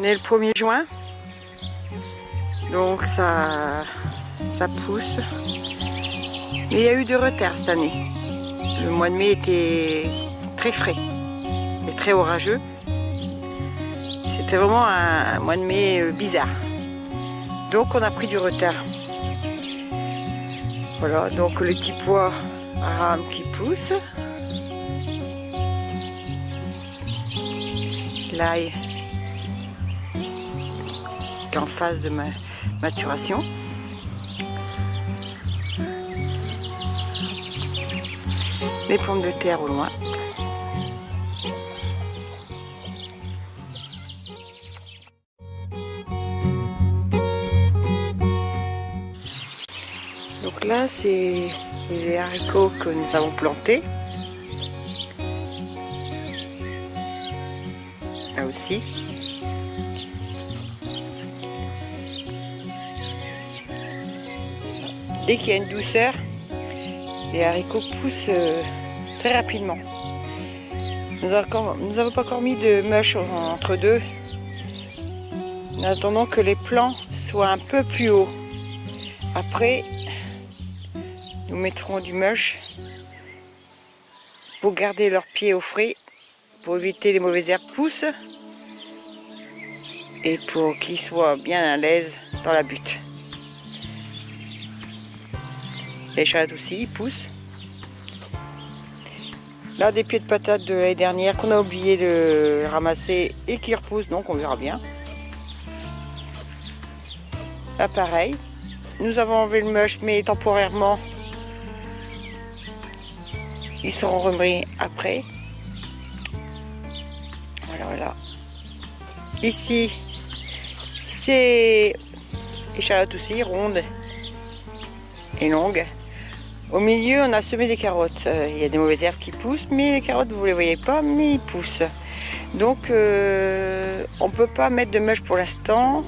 On est le 1er juin, donc ça pousse. Mais il y a eu du retard cette année. Le mois de mai était très frais et très orageux. C'était vraiment un mois de mai bizarre. Donc on a pris du retard. Voilà, donc le petit pois à rame qui pousse. L'ail qui est en phase de maturation. Les pommes de terre au loin. Donc là, c'est les haricots que nous avons plantés. Là aussi. Dès qu'il y a une douceur, les haricots poussent très rapidement. Nous n'avons pas encore mis de mulch entre deux. Nous attendons que les plants soient un peu plus hauts. Après, nous mettrons du mulch pour garder leurs pieds au frais, pour éviter les mauvaises herbes poussent et pour qu'ils soient bien à l'aise dans la butte. Les échalotes aussi poussent. Là, des pieds de patates de l'année dernière qu'on a oublié de ramasser et qui repoussent, donc on verra bien. Là, pareil. Nous avons enlevé le mulch, mais temporairement. Ils seront remis après. Voilà. Ici, c'est échalotes aussi, rondes et longues. Au milieu, on a semé des carottes. Il y a des mauvaises herbes qui poussent, mais les carottes, vous ne les voyez pas, mais ils poussent. Donc, on ne peut pas mettre de mulch pour l'instant,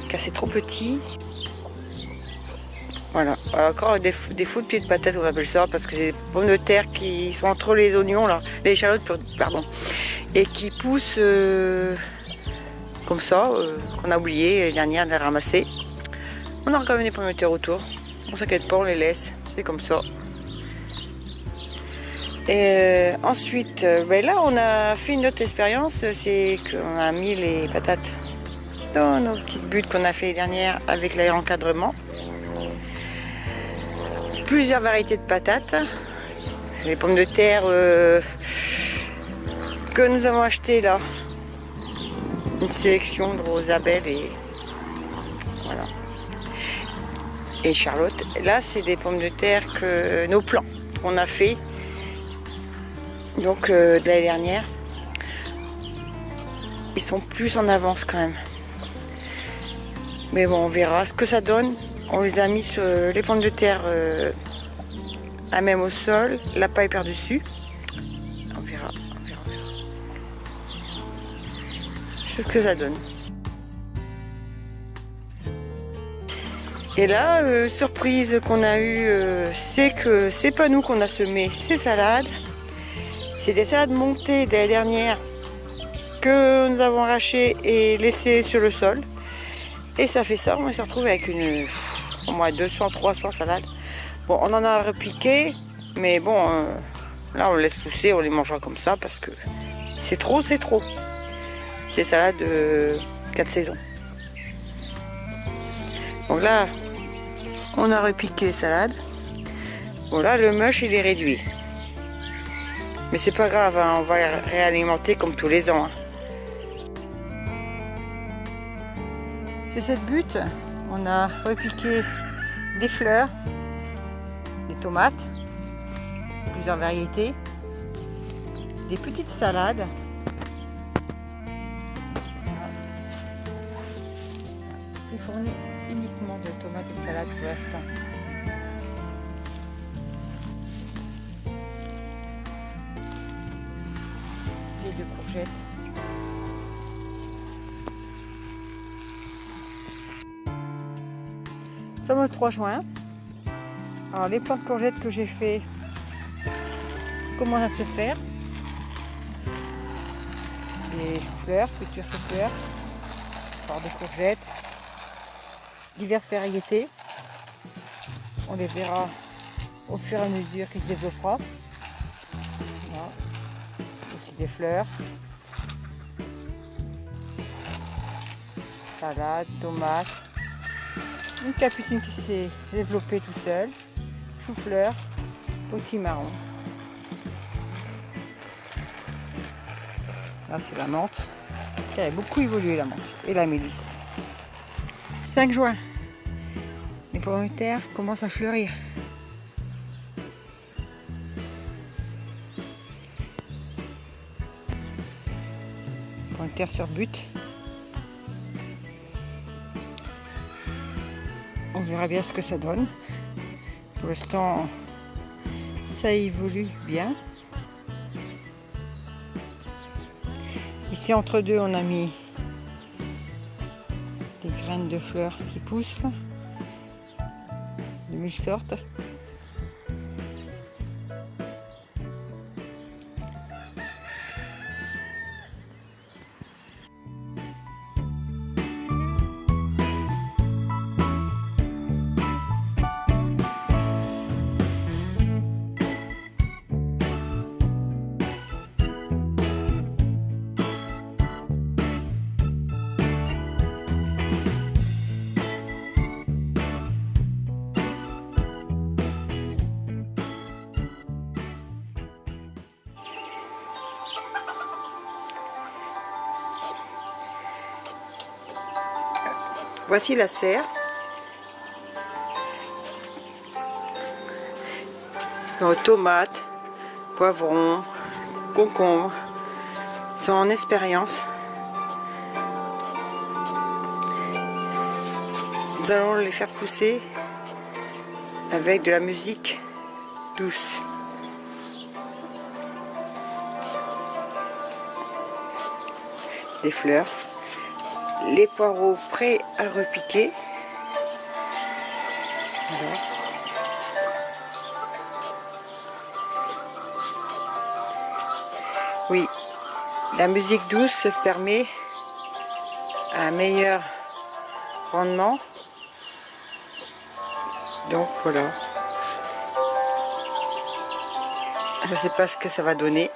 car c'est trop petit. Voilà. Encore des faux de pieds de patates, on appelle ça, parce que c'est des pommes de terre qui sont entre les oignons, là, les échalotes, pardon, et qui poussent comme ça, qu'on a oublié l'année dernière de les ramasser. On a quand même des pommes de terre autour. On ne s'inquiète pas, on les laisse. C'est comme ça. Et ensuite, là on a fait une autre expérience, c'est qu'on a mis les patates dans nos petites buttes qu'on a fait les dernières avec l'encadrement. Plusieurs variétés de patates, les pommes de terre que nous avons achetées là, une sélection de Rosabelle et voilà. Et Charlotte. Là, c'est des pommes de terre que nos plants qu'on a fait donc de l'année dernière. Ils sont plus en avance quand même. Mais bon, on verra ce que ça donne. On les a mis sur les pommes de terre à même au sol, la paille par-dessus. On verra. C'est ce que ça donne. Et là, surprise qu'on a eue, c'est que c'est pas nous qu'on a semé ces salades. C'est des salades montées de l'année dernière que nous avons arrachées et laissées sur le sol. Et ça fait ça, on s'est retrouvé avec au moins 200-300 salades. Bon, on en a repiqué, mais bon, là on le laisse pousser, on les mangera comme ça parce que c'est trop. C'est des salades de 4 saisons. Donc là, on a repiqué les salades. Bon là, le mulch il est réduit. Mais c'est pas grave, hein, on va réalimenter comme tous les ans. Hein. Sur cette butte, on a repiqué des fleurs, des tomates, plusieurs variétés, des petites salades. C'est fourni uniquement de tomates et salades pour l'instant. Et de courgettes. Nous sommes le 3 juin. Alors les plants de courgettes que j'ai fait commencent à se faire. Les choux-fleurs, futurs choux-fleurs. encore des courgettes, diverses variétés. On les verra au fur et à mesure qu'ils se développera. Voilà. Aussi des fleurs, salade, tomates, une capucine qui s'est développée tout seul, chou-fleur, potimarron. Là c'est la menthe, qui a beaucoup évolué la menthe, et la mélisse. 5 juin, les pommes de terre commencent à fleurir. Pommes de terre sur butte. On verra bien ce que ça donne. Pour l'instant, ça évolue bien. Ici, entre deux, on a mis des graines de fleurs qui poussent de 1000 sortes. Voici la serre. Tomates, poivrons, concombres sont en expérience. Nous allons les faire pousser avec de la musique douce. Des fleurs. Les poireaux prêts à repiquer. Voilà. Oui, la musique douce permet un meilleur rendement. Donc voilà. Je ne sais pas ce que ça va donner,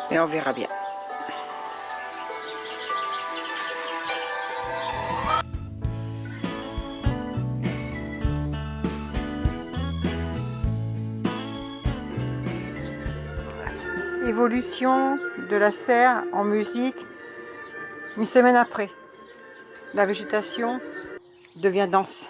mais on verra bien. Évolution de la serre en musique une semaine après. La végétation devient dense.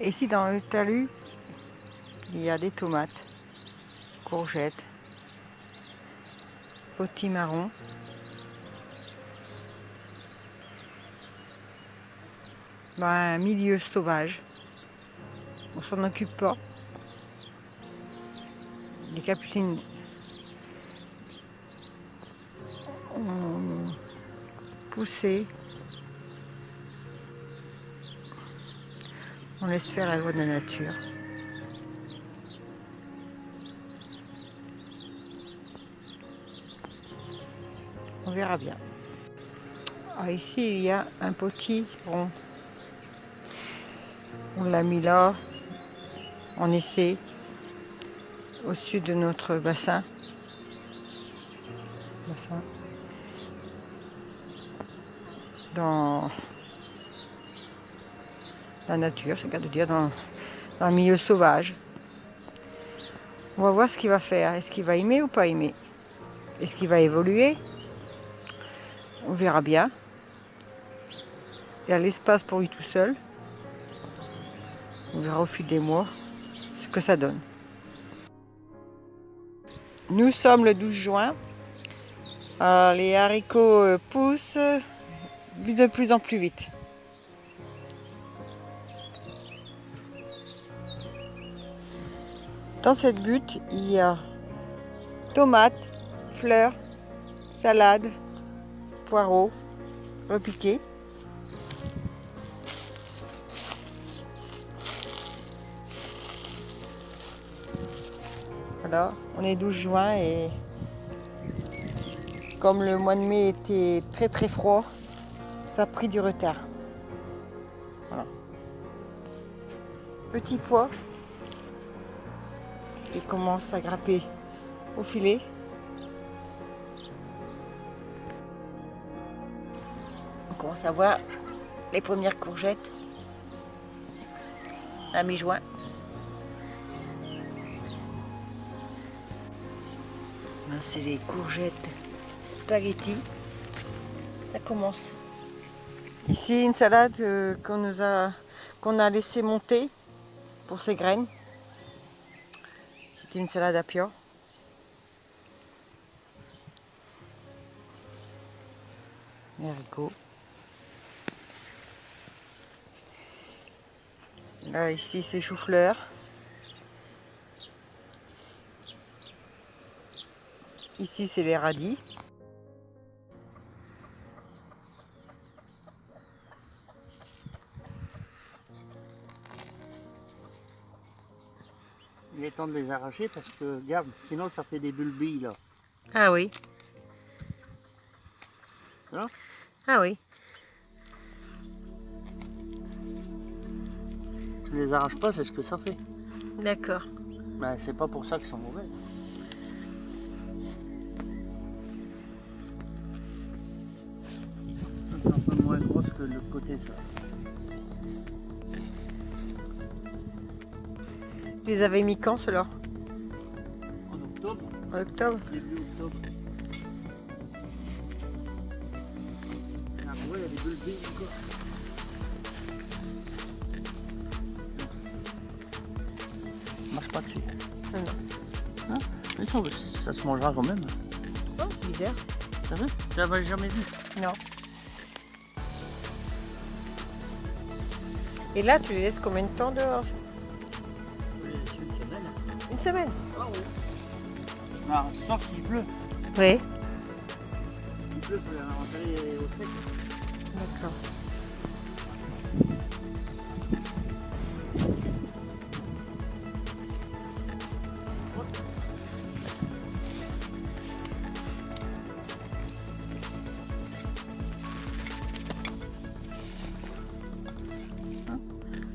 Et ici dans le talus, il y a des tomates, courgettes, potimarron, un milieu sauvage. On s'en occupe pas. Les capucines pousser. On laisse faire la loi de la nature. On verra bien. Ah, ici, il y a un potiron. On l'a mis là, en essai, au sud de notre bassin. Dans la nature, c'est le cas de dire, dans un milieu sauvage. On va voir ce qu'il va faire. Est-ce qu'il va aimer ou pas aimer? Est-ce qu'il va évoluer? On verra bien. Il y a l'espace pour lui tout seul. On verra au fil des mois ce que ça donne. Nous sommes le 12 juin. Alors, les haricots poussent de plus en plus vite. Dans cette butte, il y a tomates, fleurs, salades, poireaux, repiqués. Voilà, on est 12 juin et comme le mois de mai était très très froid, ça a pris du retard. Voilà. Petit pois qui commence à grapper au filet. On commence à voir les premières courgettes à mi-juin. C'est les courgettes spaghetti. Ça commence. Ici, une salade qu'on a laissé monter pour ses graines. C'était une salade à pio. Les haricots. Là, ici, c'est chou-fleur. Ici, c'est les radis. Il est temps de les arracher parce que, regarde, sinon ça fait des bulbilles là. Ah oui. Hein? Ah oui. Si tu les arraches pas, c'est ce que ça fait. D'accord. Ben, c'est pas pour ça qu'ils sont mauvais. C'est un peu moins grosse que l'autre côté, ça. Tu les avais mis quand, ceux-là? En octobre. En octobre? Début octobre. Ah ouais, il y a des bulbilles encore. Marche pas dessus. Ah non. Hein? Mais ça se mangera quand même. Oh, c'est bizarre. T'as vu? Tu l'avais jamais vu. Non. Et là, tu les laisses combien de temps dehors? Une semaine. Une semaine? Ah oui. Ah, sauf qu'il pleut. Oui. Il pleut, il faut les rentrer au sec. D'accord.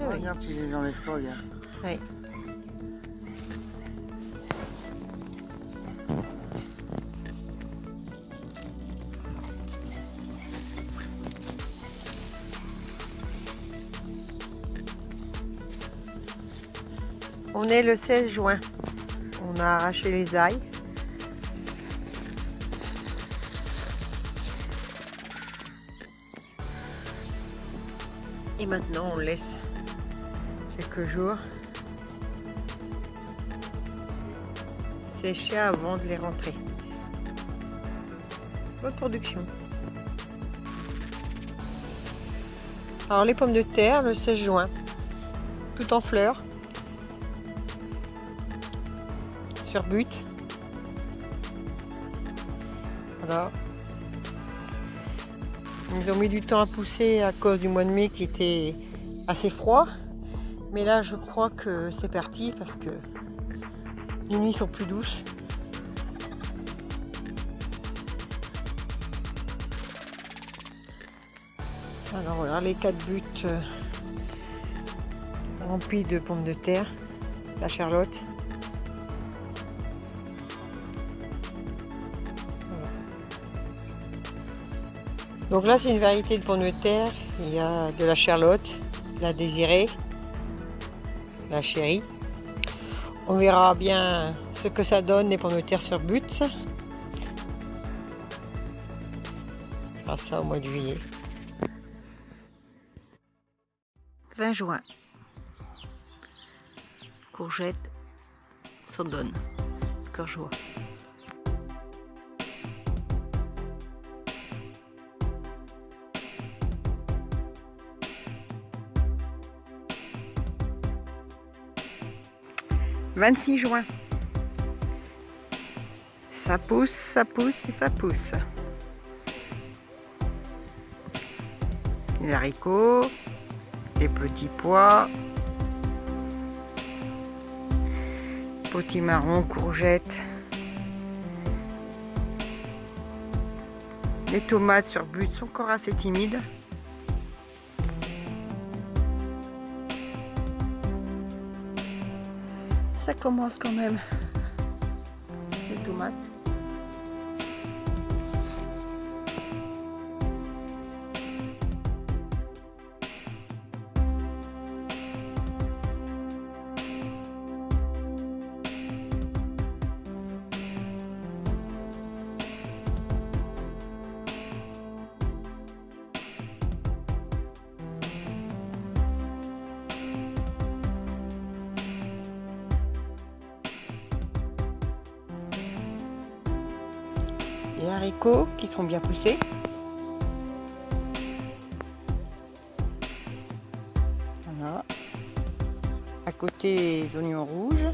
Ah, regarde si je les enlève pas, regarde. Oui. On est le 16 juin. On a arraché les ailes. Et maintenant on laisse quelques jours sécher avant de les rentrer. Bonne production. Alors les pommes de terre le 16 juin, tout en fleurs, sur butte. Voilà. Ils ont mis du temps à pousser à cause du mois de mai qui était assez froid. Mais là, je crois que c'est parti parce que les nuits sont plus douces. Alors voilà, les 4 buttes remplis de pommes de terre, la Charlotte. Voilà. Donc là, c'est une variété de pommes de terre. Il y a de la Charlotte, la Désirée, la Chérie. On verra bien ce que ça donne les pommes de terre sur butte. On fera ça au mois de juillet. 20 juin. Courgettes, ça donne. Cœur joie. « 26 juin. Ça pousse, ça pousse et ça pousse. Les haricots, les petits pois, potimarron, courgettes, les tomates sur butte sont encore assez timides. Ça commence quand même, les tomates. Les haricots qui sont bien poussés. Voilà. À côté, les oignons rouges.